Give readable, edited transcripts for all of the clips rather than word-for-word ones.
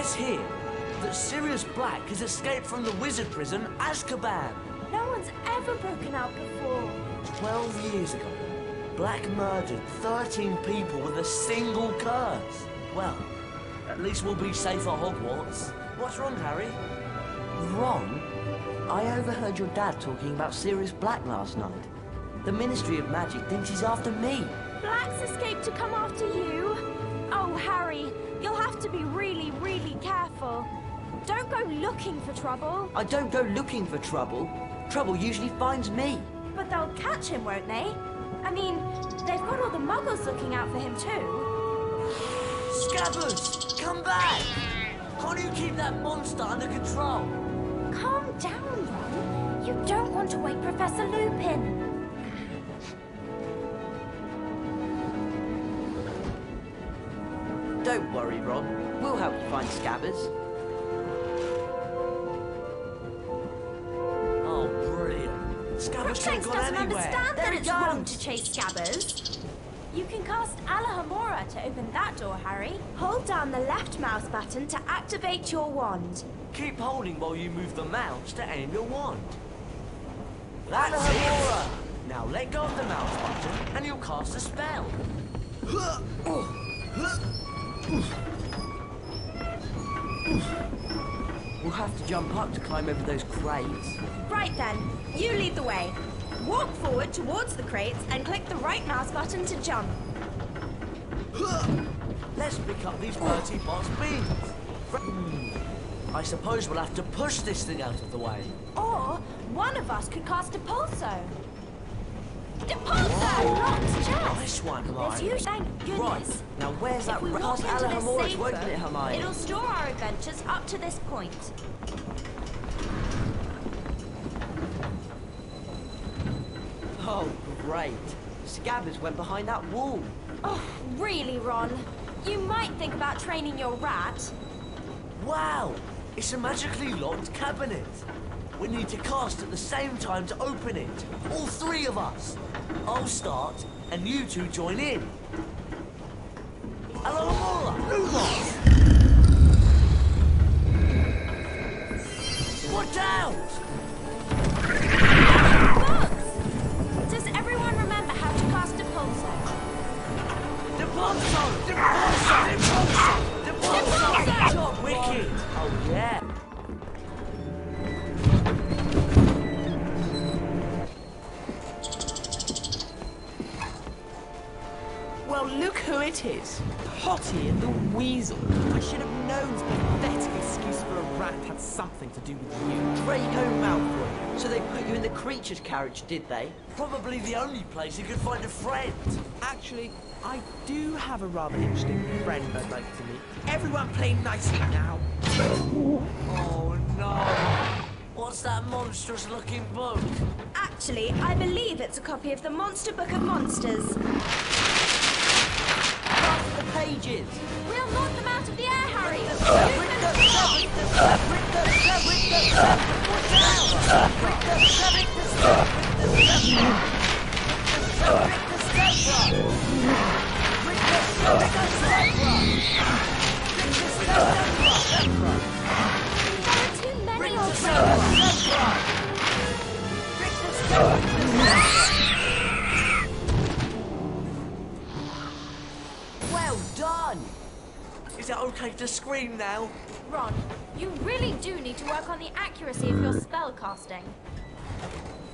says here that Sirius Black has escaped from the wizard prison Azkaban. No one's ever broken out before. 12 years ago, Black murdered 13 people with a single curse. Well, at least we'll be safe at Hogwarts. What's wrong, Harry? Ron, I overheard your dad talking about Sirius Black last night. The Ministry of Magic thinks he's after me. Black's escaped to come after you? Oh, Harry, you'll have to be really, really careful. Don't go looking for trouble. I don't go looking for trouble. Trouble usually finds me. But they'll catch him, won't they? I mean, they've got all the muggles looking out for him too. Scabbers, come back! Can't you keep that monster under control? Calm down, Ron. You don't want to wake Professor Lupin. Don't worry, Ron. We'll help you find Scabbers. Oh, brilliant. Scabbers can't Crookshanks go doesn't anywhere. understand There that he it's wrong comes. to chase Scabbers. You can cast Alohomora to open that door, Harry. Hold down the left mouse button to activate your wand. Keep holding while you move the mouse to aim your wand. That's it! Now let go of the mouse button and you'll cast a spell. We'll have to jump up to climb over those crates. Right then, you lead the way. Walk forward towards the crates and click the right mouse button to jump. Let's pick up these Bertie Bott's beans. I suppose we'll have to push this thing out of the way. Or one of us could cast a Depulso. Depulso! Locked chest! Nice one, There's Hermione. you, thank goodness. Right, Now where's that If we rat? walk into this Alohomora, safe won't book, it, Hermione? it'll store our adventures up to this point. Oh, great. Scabbers went behind that wall. Oh, really, Ron? You might think about training your rat. Wow, it's a magically locked cabinet. We need to cast at the same time to open it. All three of us. I'll start, and you two join in. Alohomora, Lumos! Watch out! Books! Does everyone remember how to cast Depulso? Depulso! Depulso! Depulso! Depulso! Depulso! Top wicked! Oh yeah! Well, look who it is. Potty and the Weasel. I should have known the pathetic excuse for a rat had something to do with you. Draco Malfoy. So they put you in the creature's carriage, did they? Probably the only place he could find a friend. Actually, I do have a rather interesting friend I'd like to meet. Everyone play nicely now. Oh no! What's that monstrous looking book? Actually, I believe it's a copy of the Monster Book of Monsters. After the pages. We'll knock them out of the air, Harry! There are too many of them! Well done! Is it okay to scream now? Ron, you really do need to work on the accuracy of your spell casting.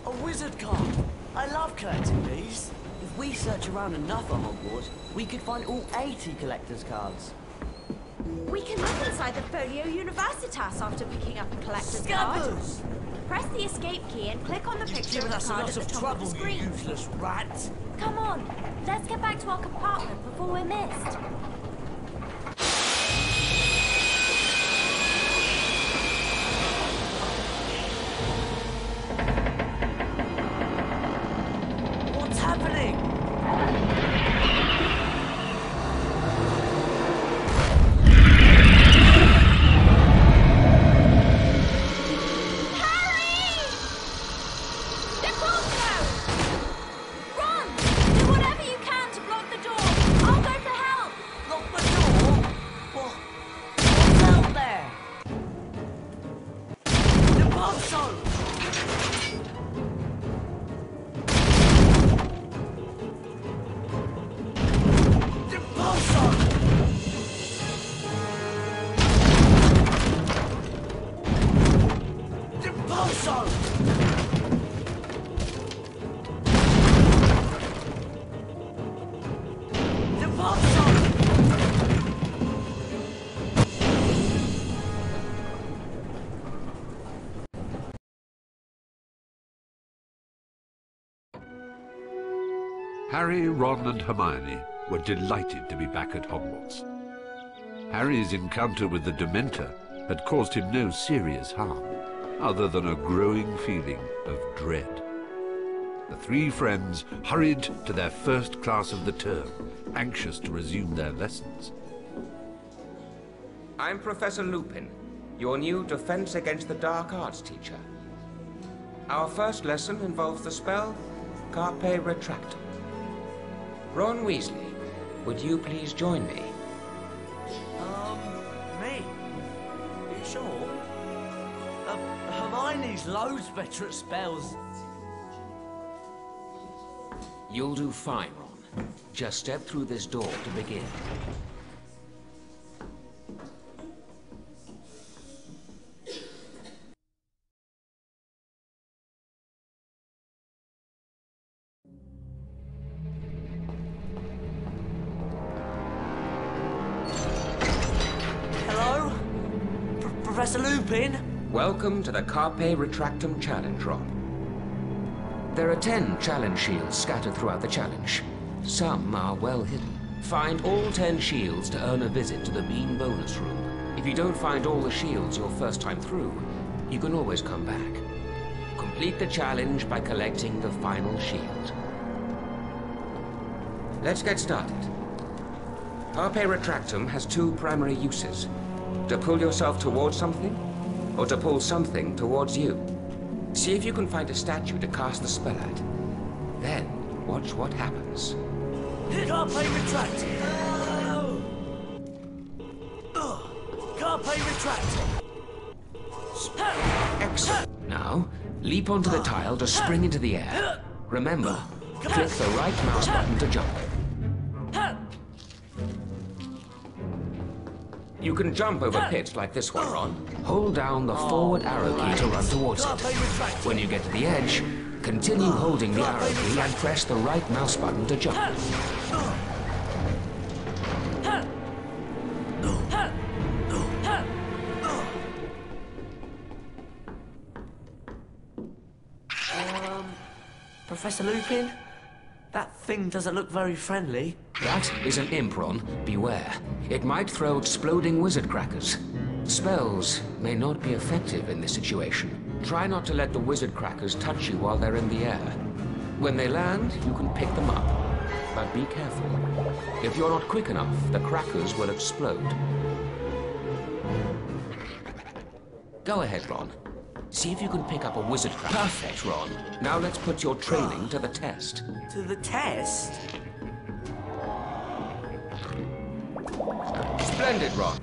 A wizard card! I love collecting these. If we search around enough at Hogwarts, we could find all 80 collector's cards. We can look inside the Folio Universitas after picking up a collector's card. Scabbers! Press the escape key and click on the picture Giving of the us a card lot at the of top trouble, of the you screen. useless rat. Come on, let's get back to our compartment before we're missed. What's happening? Harry, Ron and Hermione were delighted to be back at Hogwarts. Harry's encounter with the Dementor had caused him no serious harm, other than a growing feeling of dread. The three friends hurried to their first class of the term, anxious to resume their lessons. I'm Professor Lupin, your new Defense Against the Dark Arts teacher. Our first lesson involves the spell Carpe Retractum. Ron Weasley, would you please join me? Me? Are you sure? Hermione's loads better at spells. You'll do fine, Ron. Just step through this door to begin. Hello? Professor Lupin? Welcome to the Carpe Retractum Challenge, Ron. There are 10 challenge shields scattered throughout the challenge. Some are well hidden. Find all 10 shields to earn a visit to the Bean Bonus Room. If you don't find all the shields your first time through, you can always come back. Complete the challenge by collecting the final shield. Let's get started. Carpe Retractum has 2 primary uses. To pull yourself towards something, or to pull something towards you. See if you can find a statue to cast the spell at. Then, watch what happens. Carpe Retractum! Carpe Retractum! Excellent. Now, leap onto the tile to spring into the air. Remember, click the right mouse button to jump. You can jump over pits like this one, Ron. Hold down the forward arrow key to run towards it. When you get to the edge, continue holding the arrow key and press the right mouse button to jump. Professor Lupin? That thing doesn't look very friendly. That is an imp, Ron. Beware. It might throw exploding wizard crackers. Spells may not be effective in this situation. Try not to let the wizard crackers touch you while they're in the air. When they land, you can pick them up. But be careful. If you're not quick enough, the crackers will explode. Go ahead, Ron. See if you can pick up a wizard cracker. Perfect, Ron. Now let's put your training to the test. To the test? Splendid, Ron.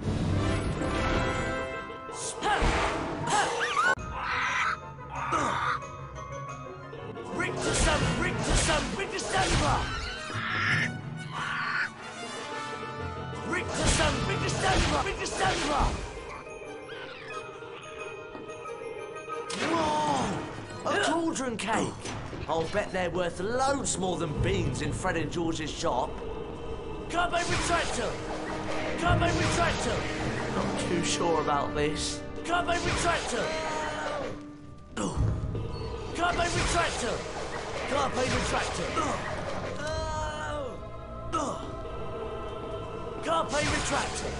Whoa! A cauldron cake! I'll bet they're worth loads more than beans in Fred and George's shop. Carpe Retractum! Carpe Retractum! Not too sure about this. Carpe Retractum! Carpe Retractum! Carpe Retractum! Carpe Retractum!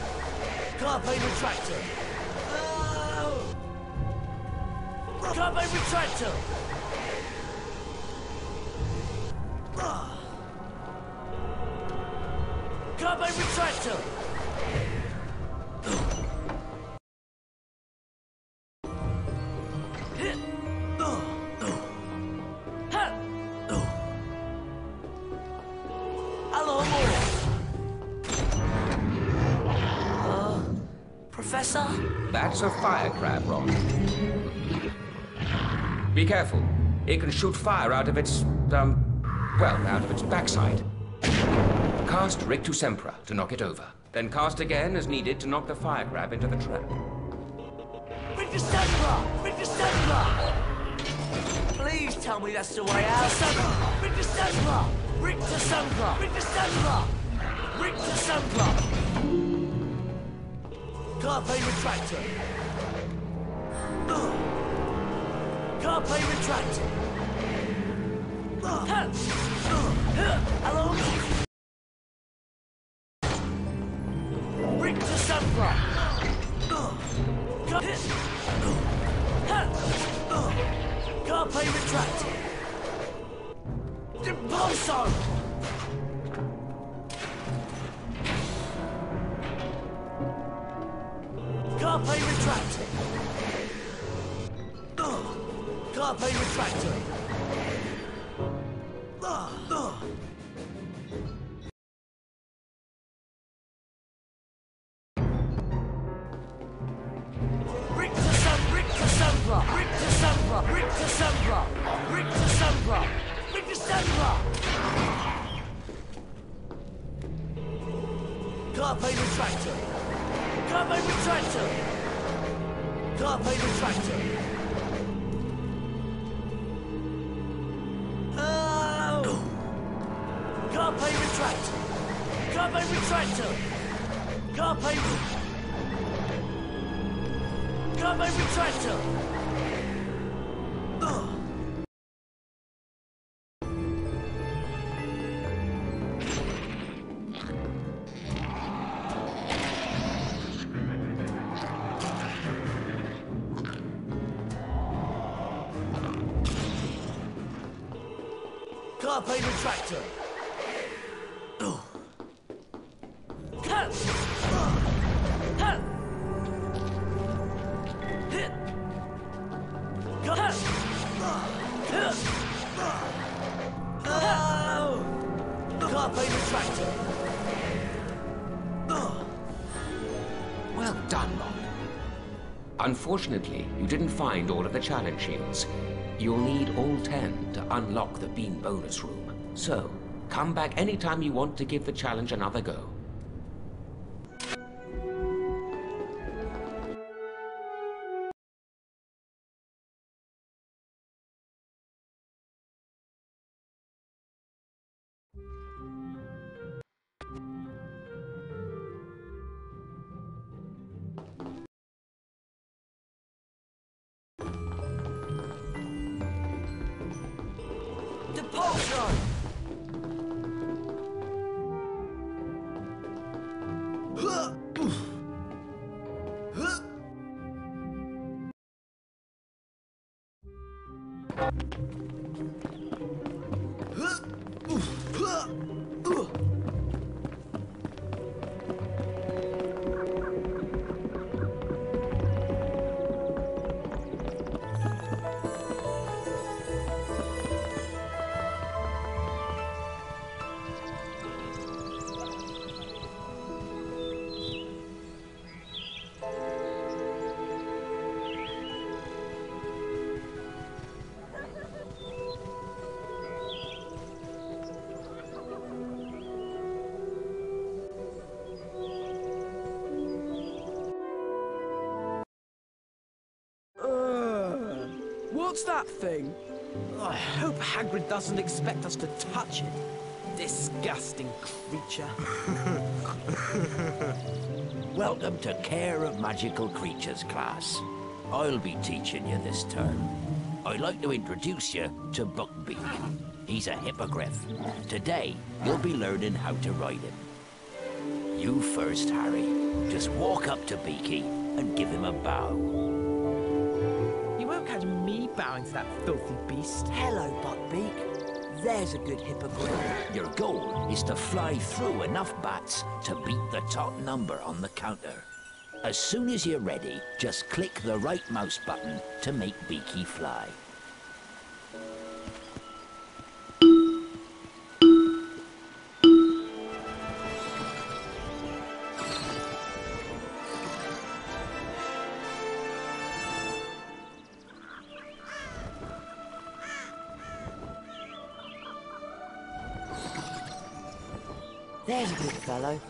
Carpe Retractum! Carpe Retractum! Carpe Retractum! Professor? That's a fire crab, Ron. Be careful. It can shoot fire out of its, out of its backside. Cast Rictus Sempra to knock it over. Then cast again as needed to knock the fire crab into the trap. Rictus Sempra! Rictus Sempra! Please tell me that's the way out. Rictus Sempra! Rictus Sempra! Rictus Sempra! Rictus Sempra! Carpe Retractum! Carpe Retractum! Along. Brick to sunblock. Carpe retracted. Impulso. Carpe retracted. Carpe retracted. Brick to sunblock. Brick to sunblock. Brick to sunblock. Brick to sunblock. Brick to sunblock. Carpe retractor. Carpe retractor. Carpe retractor. Oh! Carpe retractor. Carpe retractor. Carpe retractor. Carpe retractor. Cut. Cut. Hit. Cut. Cut. Oh. Carpe retractor. Well done, Bob. Unfortunately, you didn't find all of the challenge shields. You'll need all 10 to unlock the bean bonus room. So, come back anytime you want to give the challenge another go. Depulsion! What's that thing? I hope Hagrid doesn't expect us to touch it. Disgusting creature. Welcome to Care of Magical Creatures class. I'll be teaching you this term. I'd like to introduce you to Buckbeak. He's a hippogriff. Today, you'll be learning how to ride him. You first, Harry. Just walk up to Beaky and give him a bow. You won't catch me bowing to that filthy beast. Hello, Buckbeak. There's a good hippogriff. Your goal is to fly through enough bats to beat the top number on the counter. As soon as you're ready, just click the right mouse button to make Beaky fly. There's a good fellow.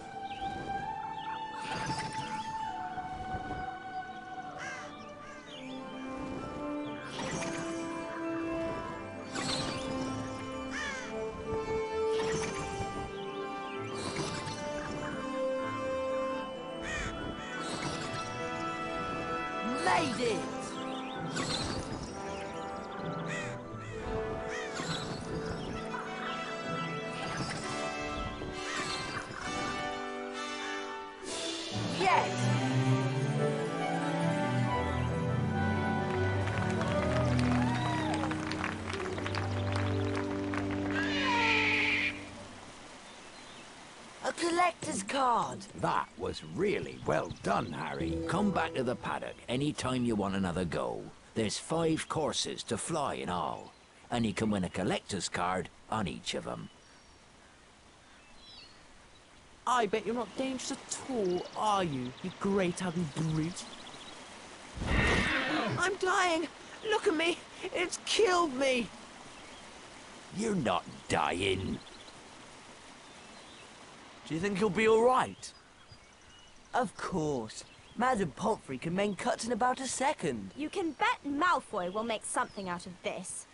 Made it! A collector's card! That was really well done, Harry. Come back to the paddock any time you want another go. There's 5 courses to fly in all, and you can win a collector's card on each of them. I bet you're not dangerous at all, are you, you great ugly brute? I'm dying! Look at me! It's killed me! You're not dying. Do you think he'll be all right? Of course. Madam Pomfrey can make cuts in about a second. You can bet Malfoy will make something out of this.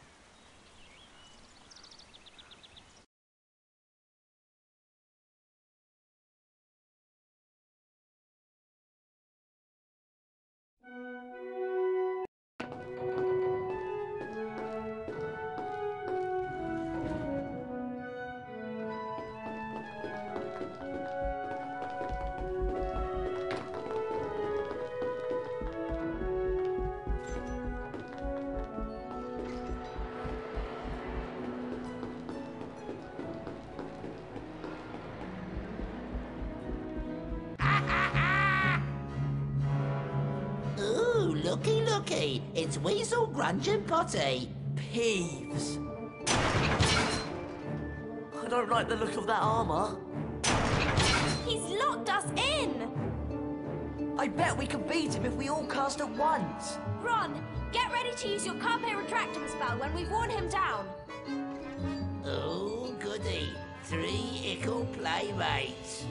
Ooh, looky, looky. It's Weasel, Grunge and Potty. Peeves. I don't like the look of that armour. He's locked us in! I bet we could beat him if we all cast at once. Ron, get ready to use your Carpe Retractum spell when we've worn him down. Oh, goody. 3 ickle playmates.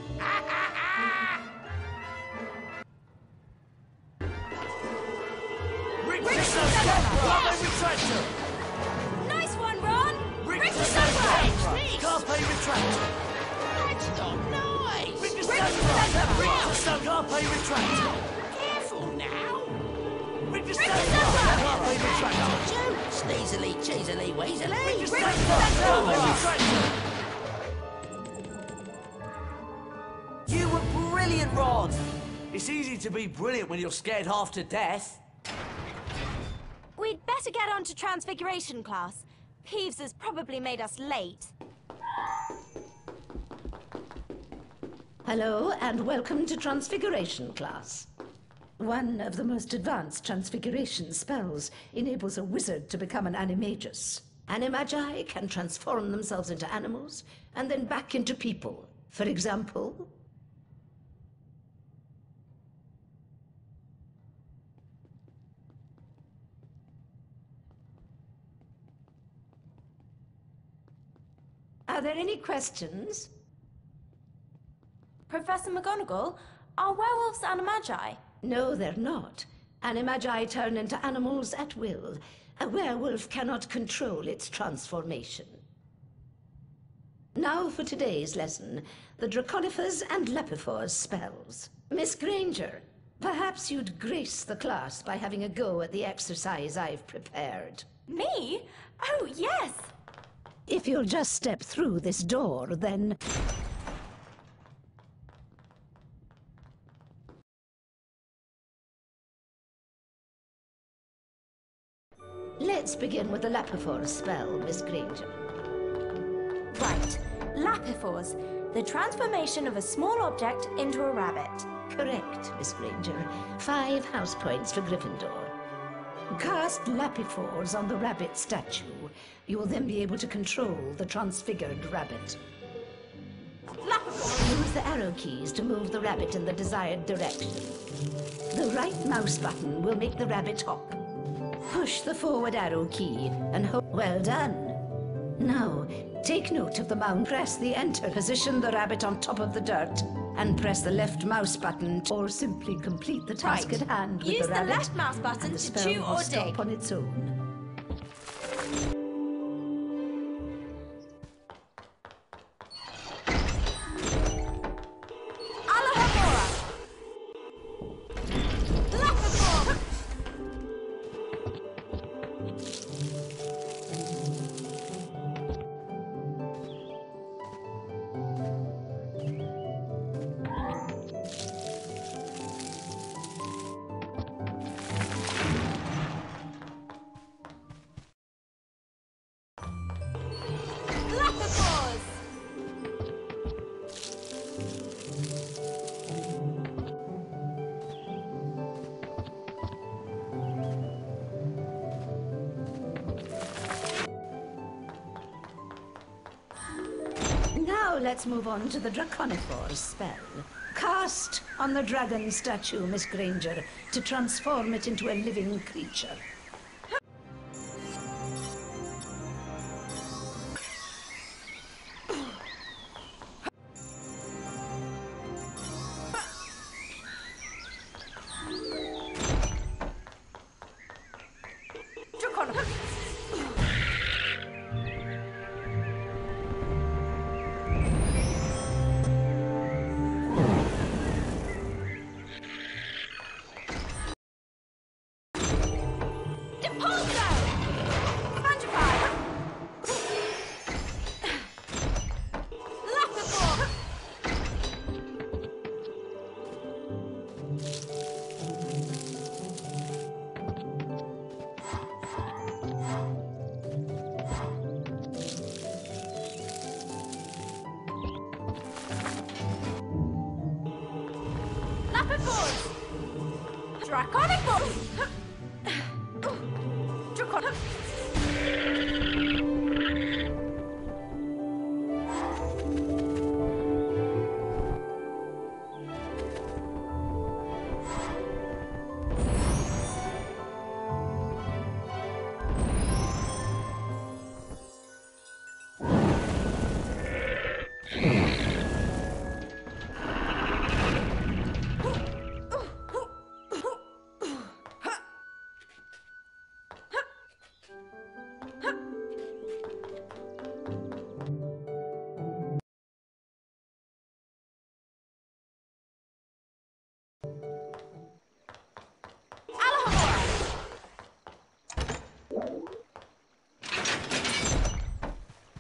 Carpe Retractor! Nice one, Ron! Richter Richter Sandra! Sandra! Carpe Retractor! That's not nice. Richter Sandra! Sandra! Richter Sandra! Carpe Retractor! Careful now. Richter Richter Sandra! Sandra! Carpe Retractor! Sneezily, cheesily, weasily. Richter Sandra! Carpe Retractor! You were brilliant, Ron! It's easy to be brilliant when you're scared half to death. We'd better get on to Transfiguration class. Peeves has probably made us late. Hello, and welcome to Transfiguration class. One of the most advanced transfiguration spells enables a wizard to become an animagus. Animagi can transform themselves into animals and then back into people. For example... Are there any questions? Professor McGonagall, are werewolves animagi? No, they're not. Animagi turn into animals at will. A werewolf cannot control its transformation. Now for today's lesson, the Draconifers and Lepifors spells. Miss Granger, perhaps you'd grace the class by having a go at the exercise I've prepared. Me? Oh, yes! If you'll just step through this door, then... Let's begin with the Lepifors spell, Miss Granger. Right. Lapifors, the transformation of a small object into a rabbit. Correct, Miss Granger. 5 house points for Gryffindor. Cast Lapifors on the rabbit statue. You will then be able to control the transfigured rabbit. Lapifors! Use the arrow keys to move the rabbit in the desired direction. The right mouse button will make the rabbit hop. Push the forward arrow key and hold... Well done. Now, take note of the mount. Press the enter. Position the rabbit on top of the dirt and press the left mouse button or simply complete the task Right. at hand with Use the the rabbit. left mouse button and the to spell chew will or stop dig. on its own. Alahabora! Lapifors! let's move on to the Draconiphore spell. Cast on the dragon statue, Miss Granger, to transform it into a living creature. Draconic Force! Draconic...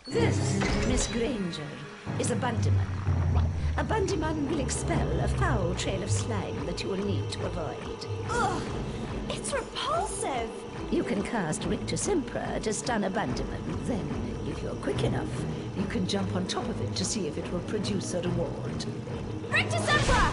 This, Miss Granger, is a Bundyman. A Bundyman will expel a foul trail of slime that you will need to avoid. Ugh! It's repulsive! You can cast Rictus Impera to stun a Bundyman. Then, if you're quick enough, you can jump on top of it to see if it will produce a reward. Rictus Impera!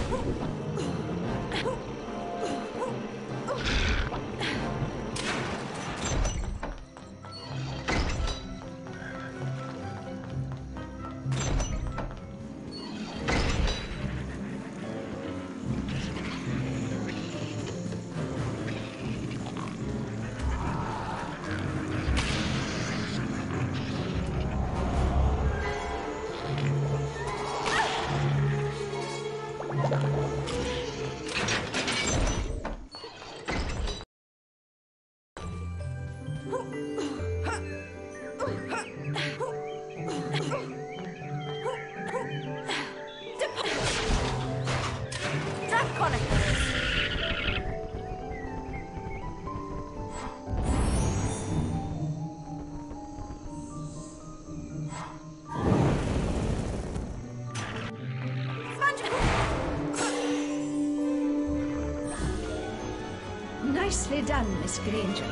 Nicely done, Miss Granger.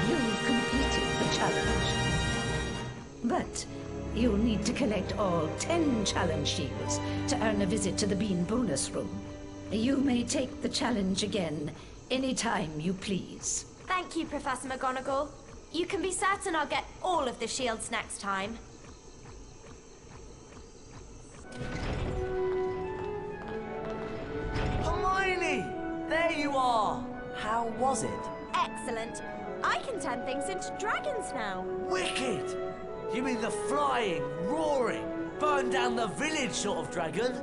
You completed the challenge. But you'll need to collect all 10 challenge shields to earn a visit to the Bean bonus room. You may take the challenge again anytime you please. Thank you, Professor McGonagall. You can be certain I'll get all of the shields next time. Hermione! There you are! How was it? Excellent. I can turn things into dragons now. Wicked! You mean the flying, roaring, burn down the village sort of dragon?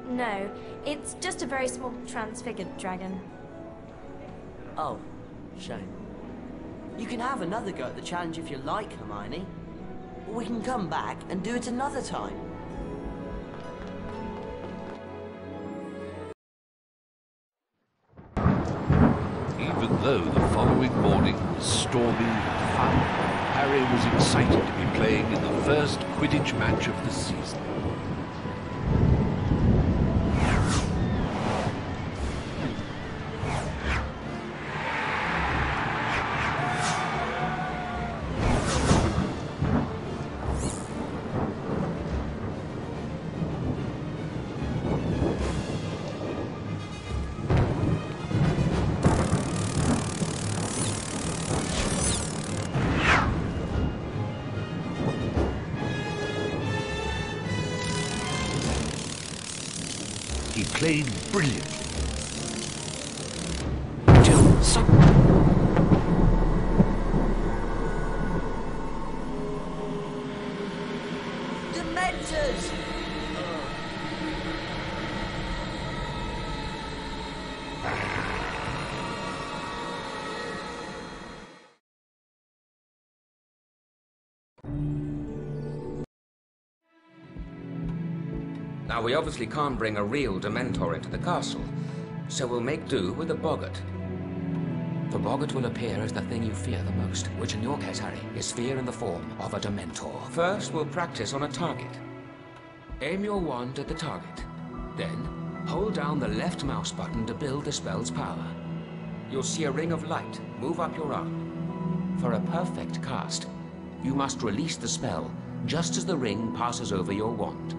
No. It's just a very small transfigured dragon. Oh, shame. You can have another go at the challenge if you like, Hermione. Or we can come back and do it another time. Even though the following morning was stormy and foul, Harry was excited to be playing in the first Quidditch match of the season. He played brilliantly. Till suddenly... Dementors! Now, we obviously can't bring a real Dementor into the castle, so we'll make do with a boggart. The boggart will appear as the thing you fear the most, which in your case, Harry, is fear in the form of a Dementor. First, we'll practice on a target. Aim your wand at the target. Then, hold down the left mouse button to build the spell's power. You'll see a ring of light move up your arm. For a perfect cast, you must release the spell just as the ring passes over your wand.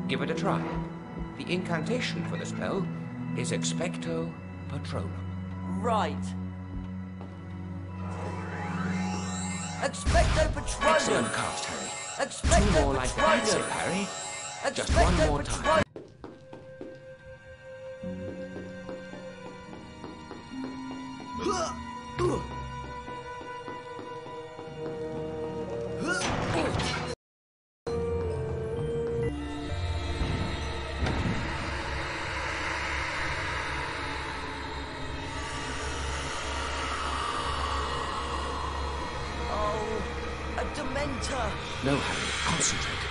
Give it a try. The incantation for the spell is Expecto Patronum. Right. Expecto Patronum! Excellent cast, Harry. Expecto Two more like that, Patronum! Sir Harry. Just Expecto one more time. A Dementor! No, Harry, concentrate.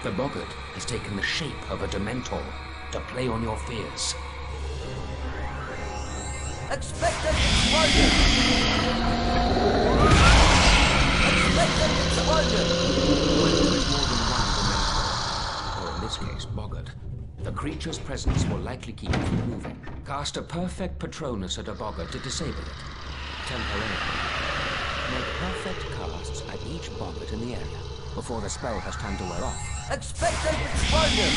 The boggart has taken the shape of a Dementor to play on your fears. Expecto Patronum! Expecto Patronum! When there is more than one Dementor, or in this case, boggart, the creature's presence will likely keep it from moving. Cast a perfect Patronus at a boggart to disable it, temporarily. Make perfect casts at each boggart in the area before the spell has time to wear off. Expecto Patronum!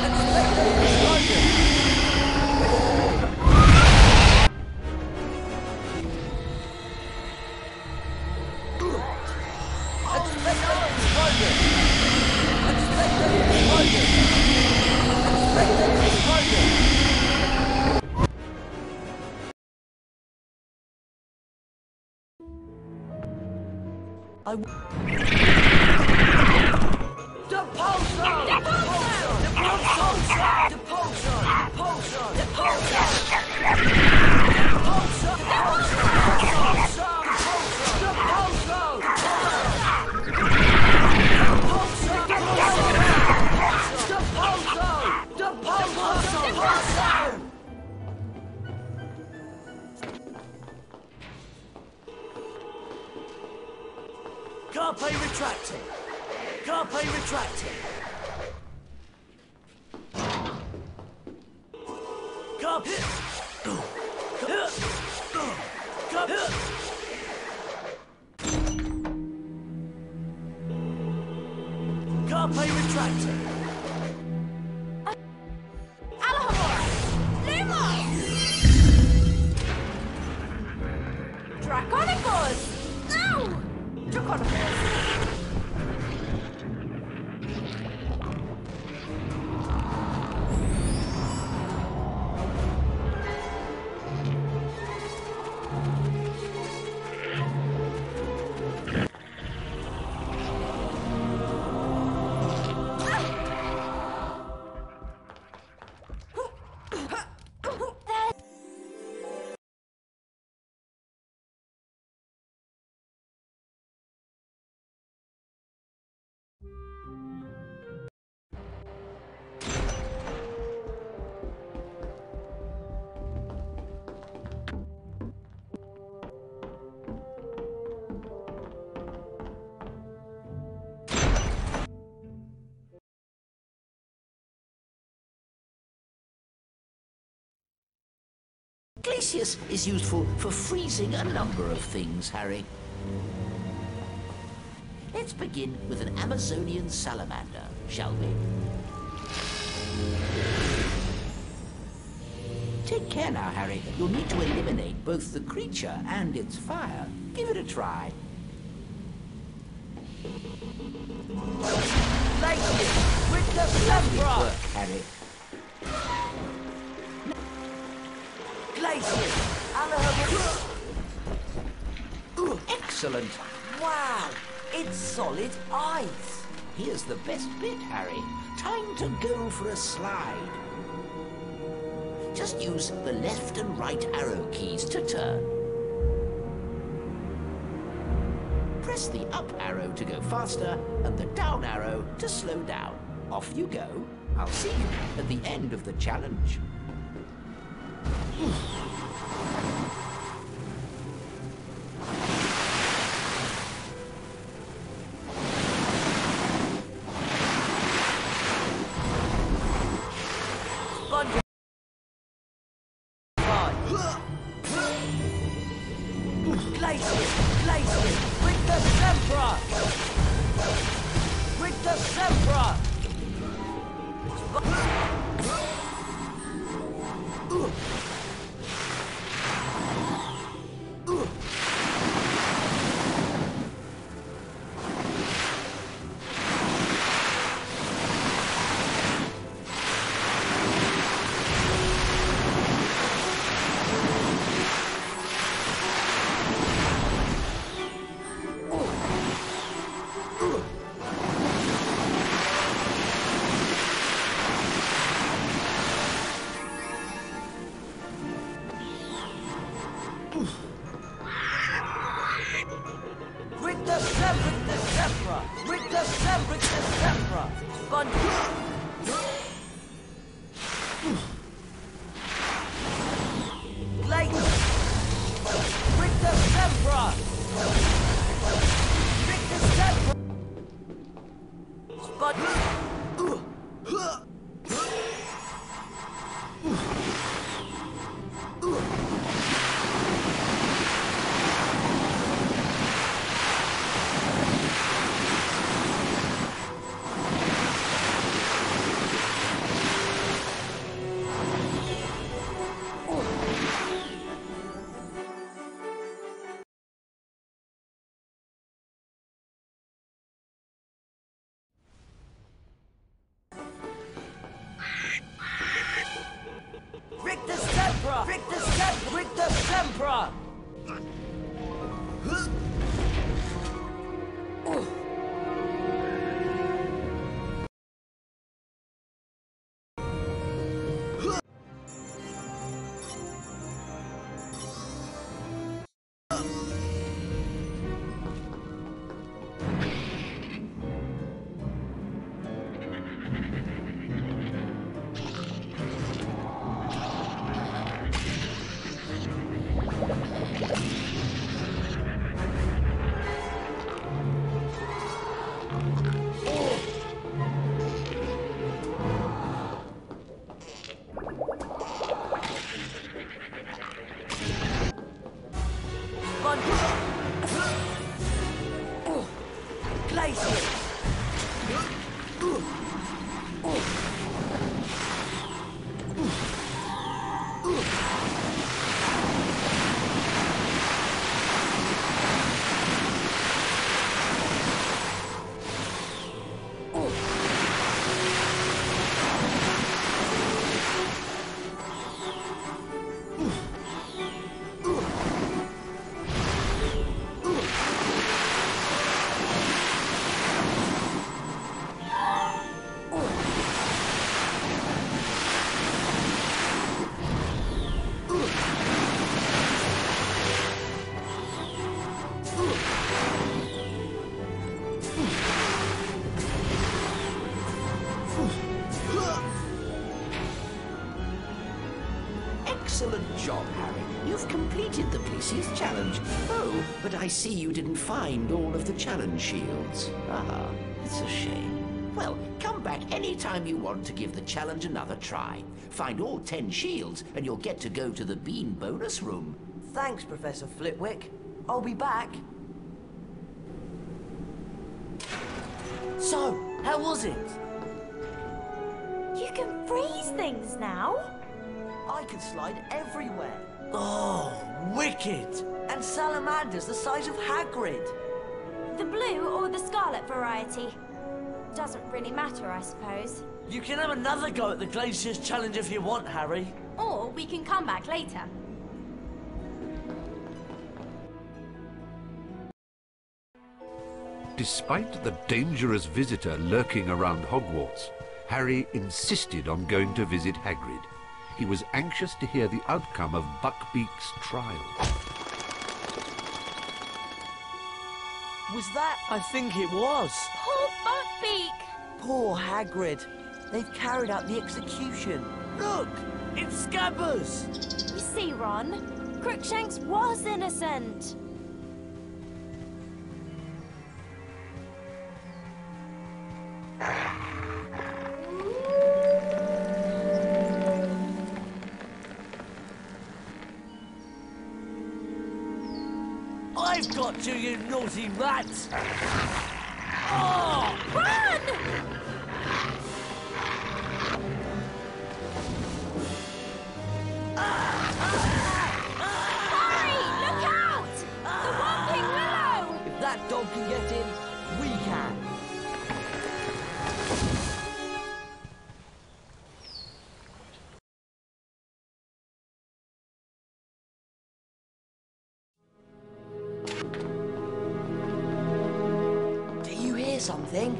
Expecto Patronum! Expecto Patronum! Expecto Patronum! Expecto Patronum! Carpe retracting! Carpe retracting! Carpe... Carpe retracting! Draconicus! No! Draconicus! Glacius is useful for freezing a number of things, Harry. Let's begin with an Amazonian salamander, shall we? Take care now, Harry. You'll need to eliminate both the creature and its fire. Give it a try. Thank you! With the blood Lovely work, Harry. Glaciers! Excellent. Wow! It's solid ice! Here's the best bit, Harry. Time to go for a slide. Just use the left and right arrow keys to turn. Press the up arrow to go faster and the down arrow to slow down. Off you go. I'll see you at the end of the challenge. Excellent job, Harry. You've completed the PC's challenge. Oh, but I see you didn't find all of the challenge shields. Ah, it's a shame. Well, come back anytime you want to give the challenge another try. Find all 10 shields and you'll get to go to the Bean bonus room. Thanks, Professor Flitwick. I'll be back. So, how was it? You can freeze things now. I could slide everywhere. Oh, wicked! And salamanders the size of Hagrid. The blue or the scarlet variety. Doesn't really matter, I suppose. You can have another go at the Glaciers Challenge if you want, Harry. Or we can come back later. Despite the dangerous visitor lurking around Hogwarts, Harry insisted on going to visit Hagrid. He was anxious to hear the outcome of Buckbeak's trial. Was that? I think it was. Poor Buckbeak! Poor Hagrid. They've carried out the execution. Look, it's Scabbers. You see, Ron, Crookshanks was innocent. I've got you, you naughty rat! Oh! Run! Harry, look out! The Whomping Willow! If that dog can get in, we can. Do you hear something?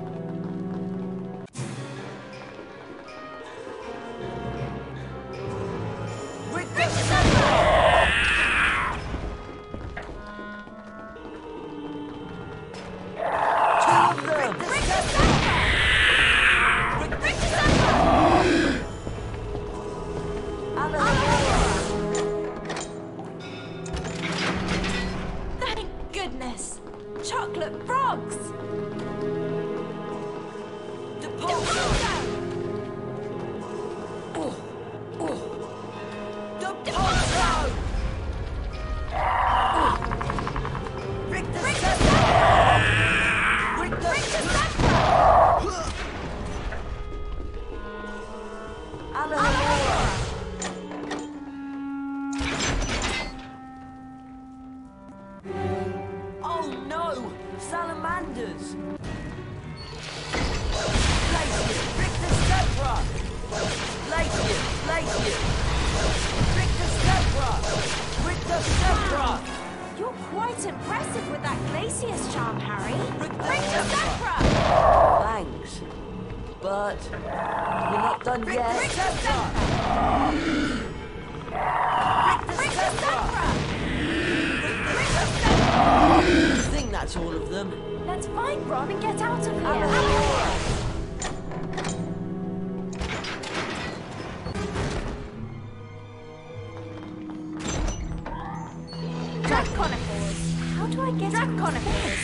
Thank goodness! Chocolate frogs! Oh no! Salamanders! You're quite impressive with that Glacius charm, Harry. Rictus Sempra! Thanks. But we're not done yet. Rictus Sempra! I think that's all of them. Let's find Ron and get out of here. Draconifers. How do I get Draconifers?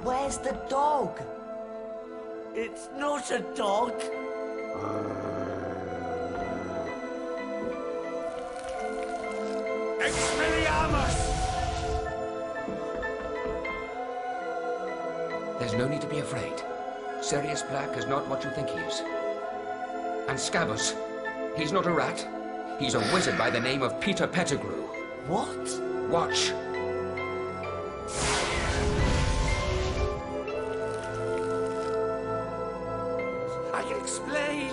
Where's the dog? It's not a dog. Expelliarmus! There's no need to be afraid. Sirius Black is not what you think he is. And Scabbers, he's not a rat. He's a wizard by the name of Peter Pettigrew. What? Watch. I can explain.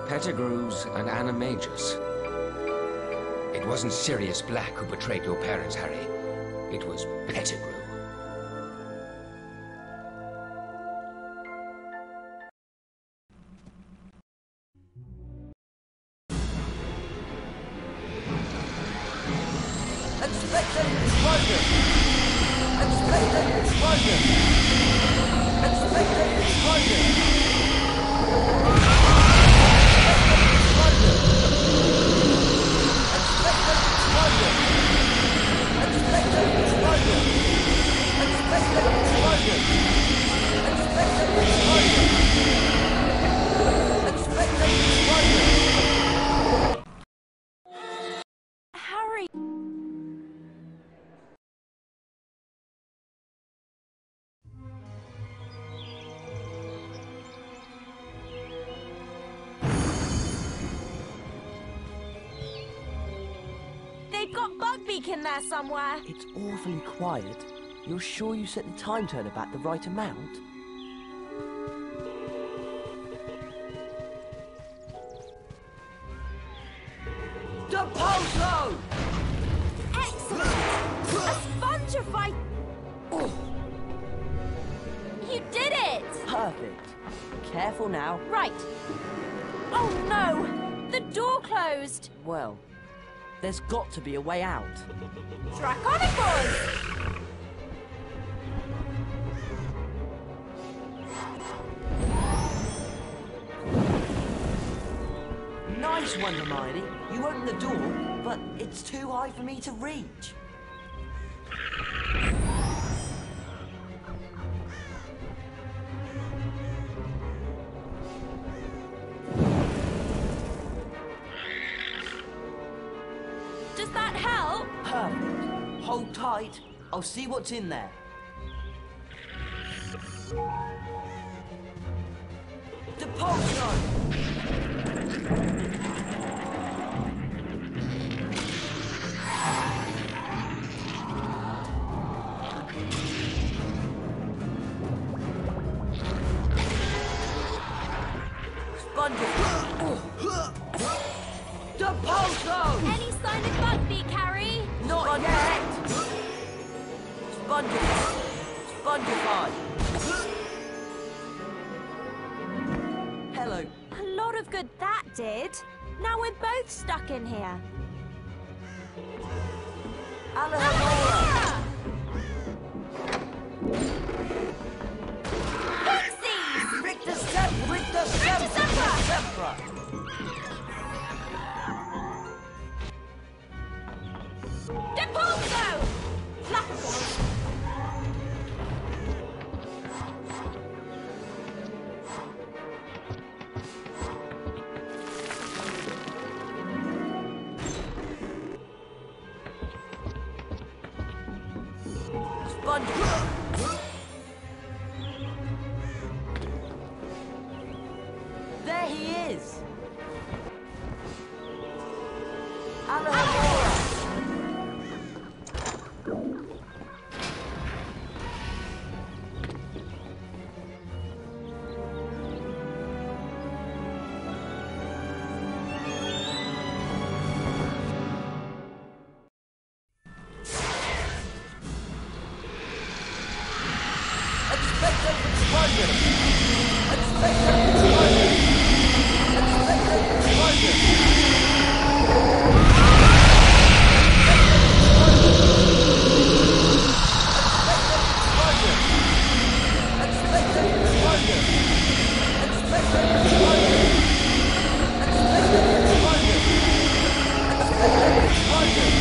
Pettigrews and animagus. It wasn't Sirius Black who betrayed your parents, Harry. It was Pettigrew. Expected explosion! Expected explosion! Expected explosion! Expected explosion! Expected explosion! Expected explosion! Expected explosion! Expected explosion! Harry! They've got Bugbeak in there somewhere. It's awfully quiet. You're sure you set the time turner back the right amount? Depulso! Excellent! A spongified... You did it! Perfect. Careful now. Right. Oh no! The door closed! Well, there's got to be a way out. Draconicus! Nice one, Hermione. You opened the door, but it's too high for me to reach. Does that help? Perfect. Hold tight. I'll see what's in there. Depulso! Depulso! Any sign of Bugbeak, Harry? Not yet! Spongify! Spongify! Hello. A lot of good that did. Now we're both stuck in here. Alohomora! Pixies! Rictus Sempra! Rictus Sempra! Rictus Sempra! Depulso! Sponge! There he is! Alohomora! Expected explosion! Expected explosion! Expected explosion! Expected explosion! Expected explosion! Expected explosion! Expected explosion! Expected explosion!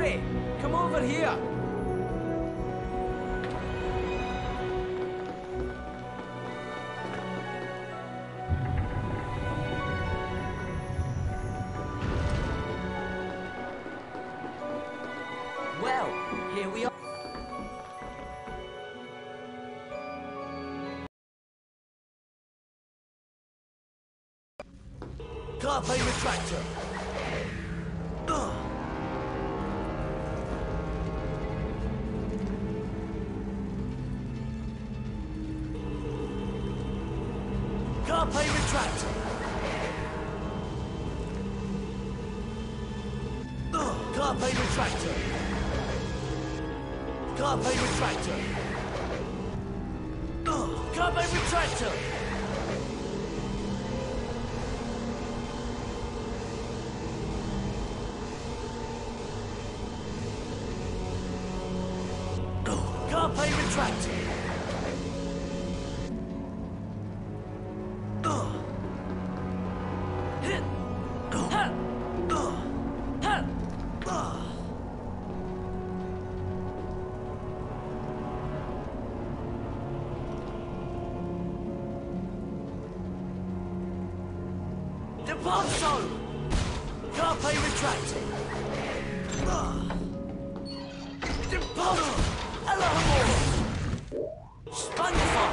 Harry, come over here. Well, here we are. Carpe retractor. Carpe retractor. Carpe retractor. Carpe retractor. Carpe retractor. Carpe retractor. Deponso! Carpe retractor. Deponso! Alamo! Spongify!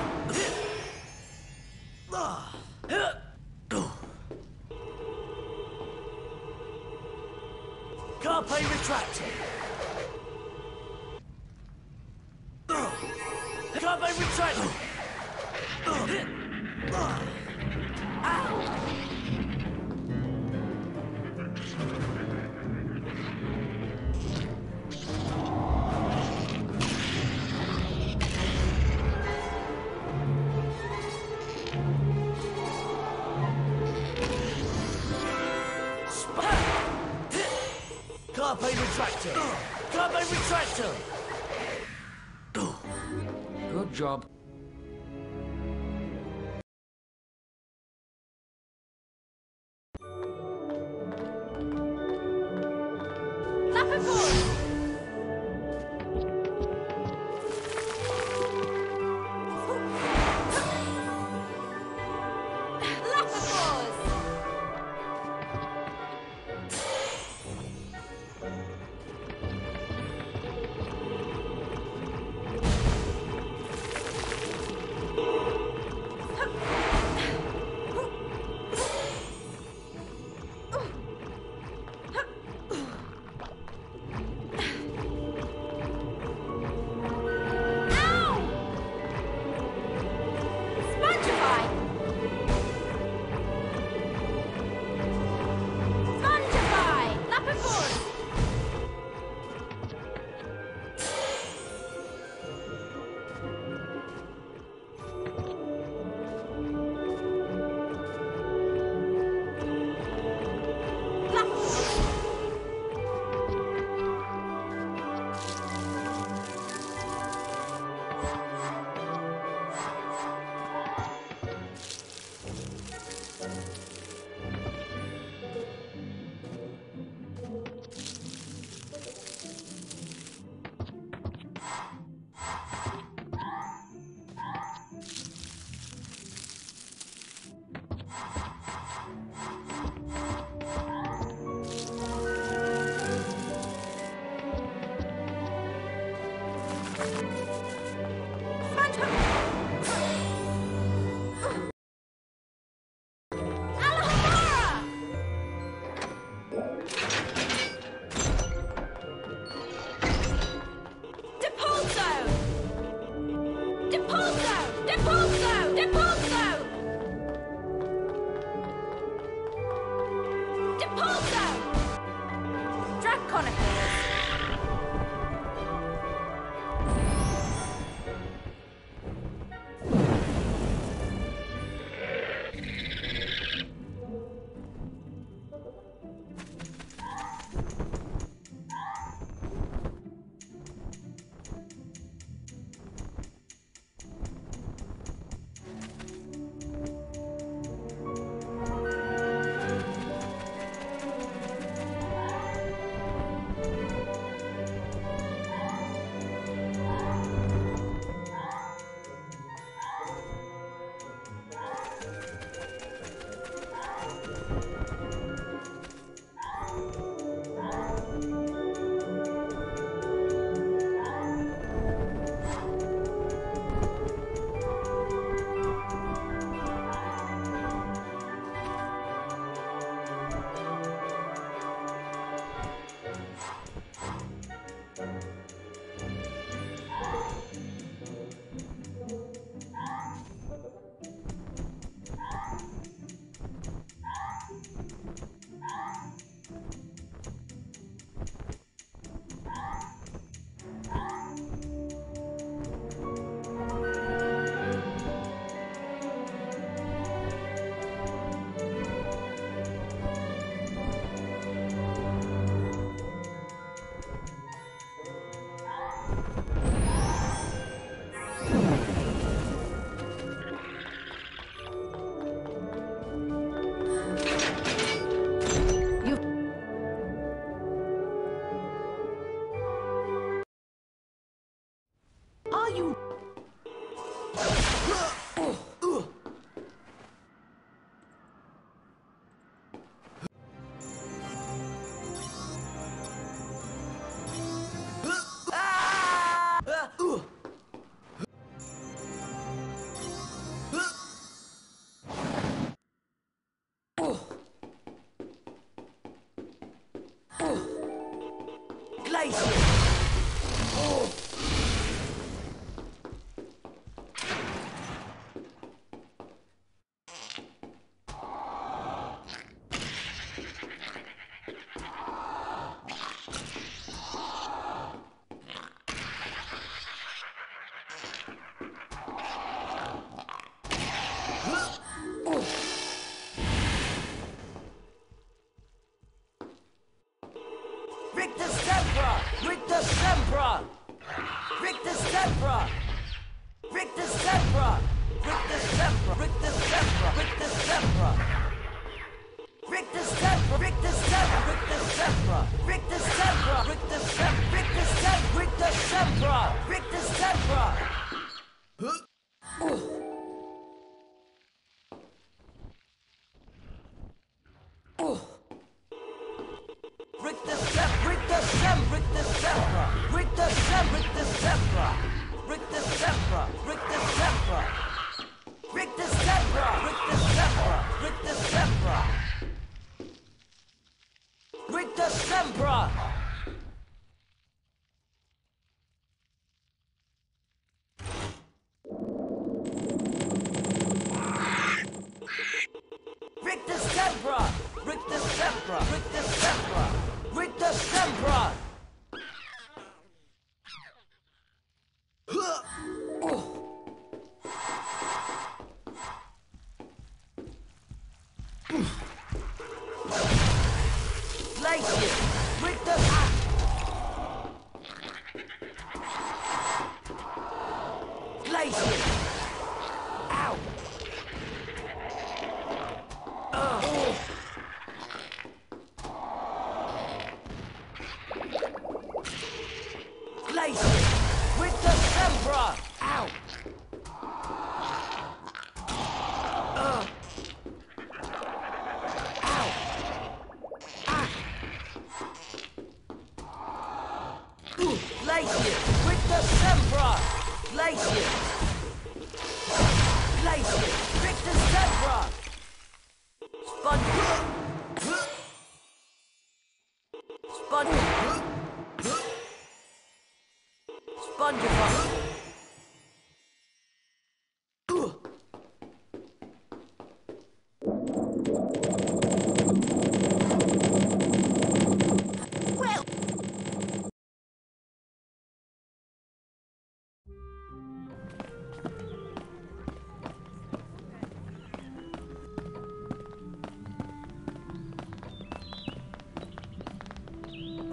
Carpe retractor. Carpe retractor. Ow! Carpe retractor! Carpe retractor! Good job. Are you...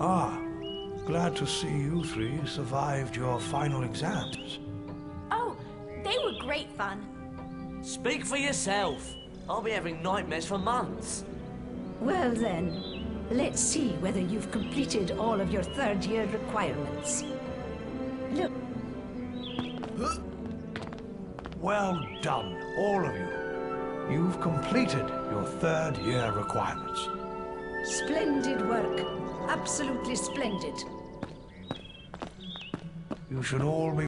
Ah, glad to see you three survived your final exams. Oh, they were great fun. Speak for yourself. I'll be having nightmares for months. Well then, let's see whether you've completed all of your third-year requirements. Look. Well done, all of you. You've completed your third-year requirements. Splendid work. Absolutely splendid. You should all be